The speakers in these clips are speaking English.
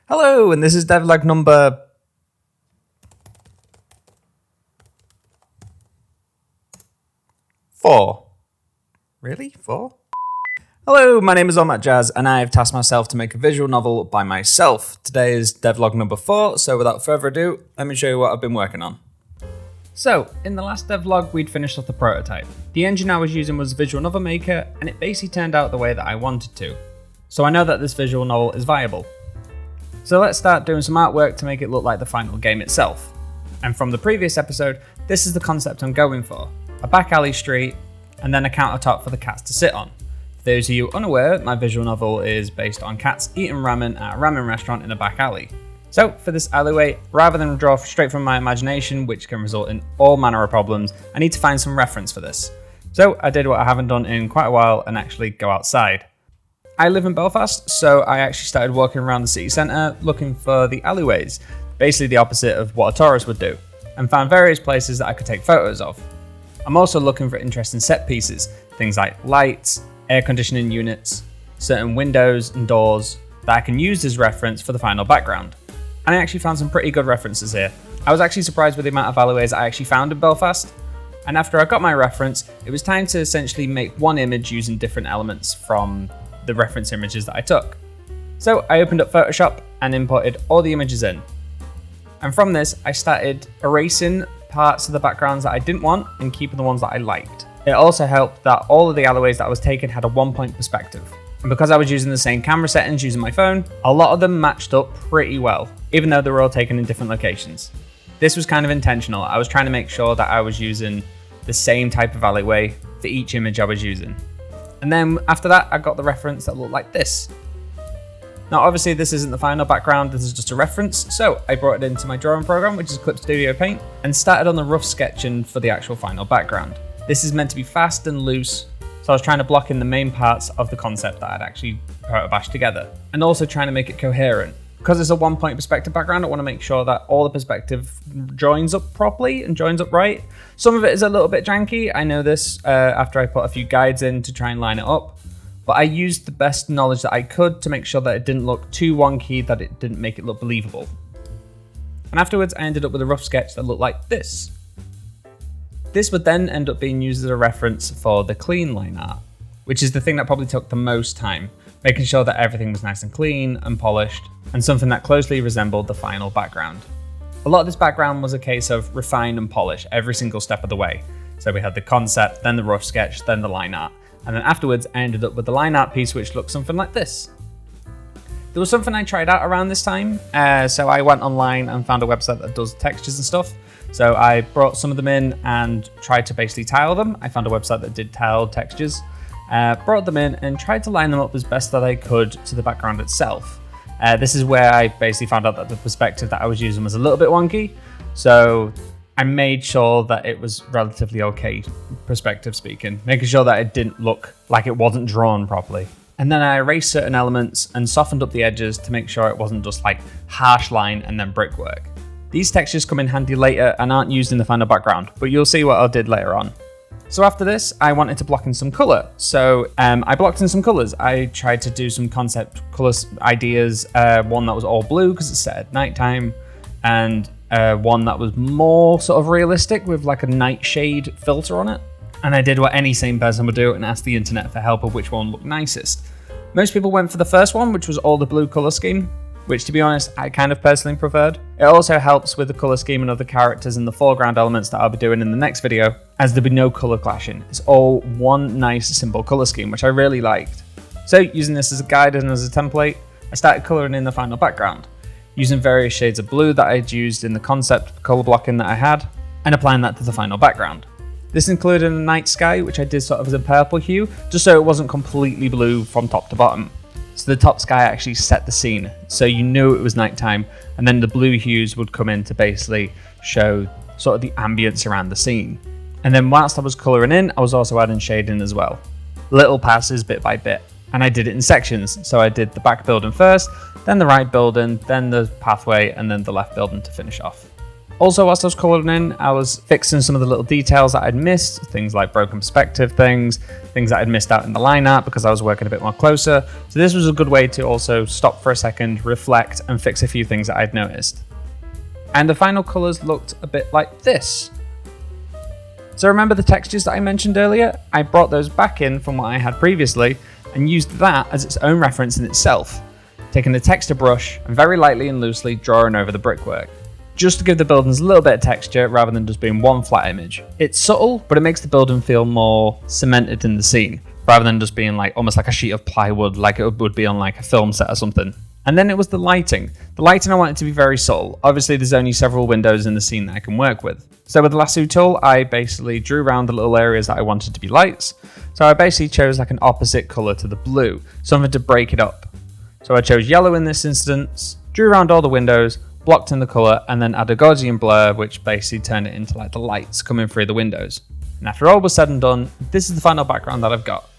Hello, and this is devlog number 4. Really? 4? Hello, my name is Matt Jazz, and I've tasked myself to make a visual novel by myself. Today is devlog number 4, so without further ado, let me show you what I've been working on. So, in the last devlog, we'd finished off the prototype. The engine I was using was Visual Novel Maker, and it basically turned out the way that I wanted to. So I know that this visual novel is viable. So let's start doing some artwork to make it look like the final game itself. And from the previous episode, this is the concept I'm going for. A back alley street, and then a countertop for the cats to sit on. For those of you unaware, my visual novel is based on cats eating ramen at a ramen restaurant in a back alley. So for this alleyway, rather than draw straight from my imagination, which can result in all manner of problems, I need to find some reference for this. So I did what I haven't done in quite a while and actually go outside. I live in Belfast, so I actually started walking around the city centre looking for the alleyways, basically the opposite of what a tourist would do, and found various places that I could take photos of. I'm also looking for interesting set pieces, things like lights, air conditioning units, certain windows and doors that I can use as reference for the final background. And I actually found some pretty good references here. I was actually surprised with the amount of alleyways I actually found in Belfast, and after I got my reference, it was time to essentially make one image using different elements from the reference images that I took. So I opened up Photoshop and imported all the images in. And from this, I started erasing parts of the backgrounds that I didn't want and keeping the ones that I liked. It also helped that all of the alleyways that I was taking had a 1-point perspective. And because I was using the same camera settings using my phone, a lot of them matched up pretty well, even though they were all taken in different locations. This was kind of intentional. I was trying to make sure that I was using the same type of alleyway for each image I was using. And then after that, I got the reference that looked like this. Now, obviously this isn't the final background, this is just a reference. So I brought it into my drawing program, which is Clip Studio Paint, and started on the rough sketching for the actual final background. This is meant to be fast and loose, so I was trying to block in the main parts of the concept that I'd actually bashed together, and also trying to make it coherent. Because it's a 1-point perspective background, I want to make sure that all the perspective joins up properly and joins up right. Some of it is a little bit janky, I know this after I put a few guides in to try and line it up, but I used the best knowledge that I could to make sure that it didn't look too wonky, that it didn't make it look believable. And afterwards I ended up with a rough sketch that looked like this. This would then end up being used as a reference for the clean line art, which is the thing that probably took the most time, making sure that everything was nice and clean and polished, and something that closely resembled the final background. A lot of this background was a case of refine and polish every single step of the way. So we had the concept, then the rough sketch, then the line art, and then afterwards I ended up with the line art piece, which looked something like this. There was something I tried out around this time, so I went online and found a website that does textures and stuff. So I brought some of them in and tried to basically tile them. I found a website that did tile textures, brought them in and tried to line them up as best that I could to the background itself. This is where I basically found out that the perspective that I was using was a little bit wonky, so I made sure that it was relatively okay, perspective speaking, making sure that it didn't look like it wasn't drawn properly. And then I erased certain elements and softened up the edges to make sure it wasn't just like harsh line and then brickwork. These textures come in handy later and aren't used in the final background, but you'll see what I did later on. So after this, I wanted to block in some colour. So I blocked in some colours. I tried to do some concept colour ideas, one that was all blue because it's set at nighttime, and one that was more sort of realistic with like a nightshade filter on it. And I did what any sane person would do and asked the internet for help of which one looked nicest. Most people went for the first one, which was all the blue colour scheme, which to be honest, I kind of personally preferred. It also helps with the colour scheme of the characters and the foreground elements that I'll be doing in the next video, as there'll be no colour clashing. It's all one nice simple colour scheme, which I really liked. So using this as a guide and as a template, I started colouring in the final background, using various shades of blue that I'd used in the concept colour blocking that I had, and applying that to the final background. This included a night sky, which I did sort of as a purple hue, just so it wasn't completely blue from top to bottom. So the top sky actually set the scene, so you knew it was nighttime, and then the blue hues would come in to basically show sort of the ambience around the scene. And then whilst I was colouring in, I was also adding shading as well. Little passes bit by bit, and I did it in sections. So I did the back building first, then the right building, then the pathway, and then the left building to finish off. Also, whilst I was colouring in, I was fixing some of the little details that I'd missed, things like broken perspective things that I'd missed out in the line art because I was working a bit more closer. So this was a good way to also stop for a second, reflect, and fix a few things that I'd noticed. And the final colours looked a bit like this. So remember the textures that I mentioned earlier? I brought those back in from what I had previously and used that as its own reference in itself, taking a texture brush and very lightly and loosely drawing over the brickwork, just to give the buildings a little bit of texture rather than just being one flat image. It's subtle, but it makes the building feel more cemented in the scene, rather than just being like almost like a sheet of plywood like it would be on like a film set or something. And then it was the lighting. The lighting I wanted to be very subtle. Obviously there's only several windows in the scene that I can work with. So with the lasso tool, I basically drew around the little areas that I wanted to be lights. So I basically chose like an opposite colour to the blue, something to break it up. So I chose yellow in this instance, drew around all the windows, blocked in the colour, and then added a Gaussian blur, which basically turned it into like the lights coming through the windows. And after all was said and done, this is the final background that I've got.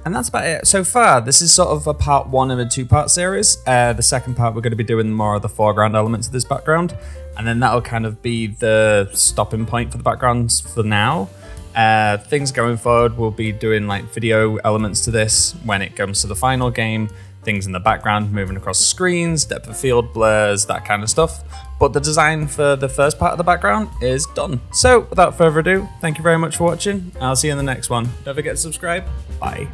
And that's about it so far. This is sort of a part one of a two-part series. The second part, we're going to be doing more of the foreground elements of this background, and then that'll kind of be the stopping point for the backgrounds for now. Things going forward, we'll be doing like video elements to this when it comes to the final game, things in the background moving across screens, depth of field, blurs, that kind of stuff. But the design for the first part of the background is done. So without further ado, thank you very much for watching. I'll see you in the next one. Don't forget to subscribe. Bye.